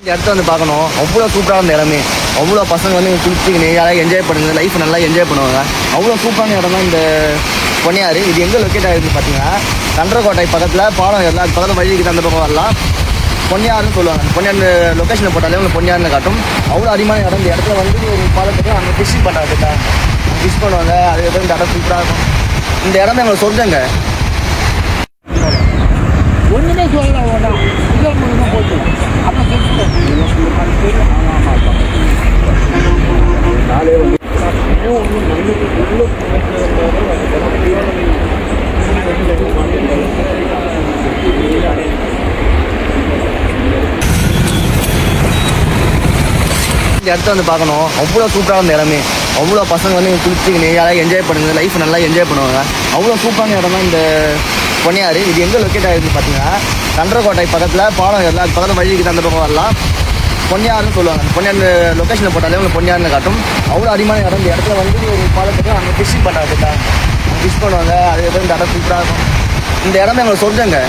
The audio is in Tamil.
இந்த இடத்த வந்து பார்க்கணும். அவ்வளோ சூப்பரான இந்த இடமே. அவ்வளோ பசங்க வந்து குளிச்சுக்கின்னு யாராவது என்ஜாய் பண்ணுங்க, லைஃப் நல்லா என்ஜாய் பண்ணுவாங்க. அவ்வளோ சூப்பரான இடம் தான் இந்த பொன்னியாறு. இது எங்கே லொக்கேட் ஆகிருக்கு பார்த்தீங்கன்னா, கன்றக்கோட்டை பக்கத்தில் பாலம் எல்லாம் பக்கத்தில் வழிக்கு அந்த பக்கம் வரலாம். பொன்னியாறுன்னு சொல்லுவாங்க. பொன்னியாறு லொக்கேஷனை போட்டாலே உங்களுக்கு பொன்னியாறுன்னு காட்டும். அவ்வளோ அருமையான இடம். இந்த இடத்துல வந்து ஒரு பாலத்துக்கு அங்கே ஃபிஷிங் பண்ணுறாங்க. ஃபிஷ் பண்ணுவாங்க. அது எதுவும் இந்த இடம் சூப்பராக இருக்கும். இந்த இடமே எங்களுக்கு சொல்லுங்க. ஒன்றுமே சொல்லலாம். ஒன்றா இதே மூலமாக போட்டு அப்புறம் இந்த இடத்த வந்து பார்க்கணும். அவ்வளோ சூப்பரான இந்த இடமே. அவ்வளோ பசங்க வந்து குளிச்சுக்கின்னு யாராவது என்ஜாய் பண்ணுங்க, லைஃப் நல்லா என்ஜாய் பண்ணுவாங்க. அவ்வளோ சூப்பரான இடம் தான் இந்த பொன்னியாறு. இது எங்கே லொக்கேட் ஆகிருக்கு பார்த்தீங்கன்னா, கன்றக்கோட்டை பக்கத்தில் பாலம் எல்லாம் பக்கத்தில் வழிக்கு அந்த பக்கம் வரலாம். பொன்னியாறுன்னு சொல்லுவாங்க. பொன்னியாறு லொக்கேஷனை போட்டாலே உங்களுக்கு பொன்னியாறுன்னு காட்டும். அவ்வளோ அருமையான இடம். இந்த இடத்துல வந்து ஒரு பாலத்துக்கு அங்கே ஃபிஷிங் பண்ணுறாங்க. ஃபிஷ் பண்ணுவாங்க. அது எதுவும் இந்த இடம் சூப்பராக இருக்கும். இந்த இடமே எங்களுக்கு சொல்லுங்க.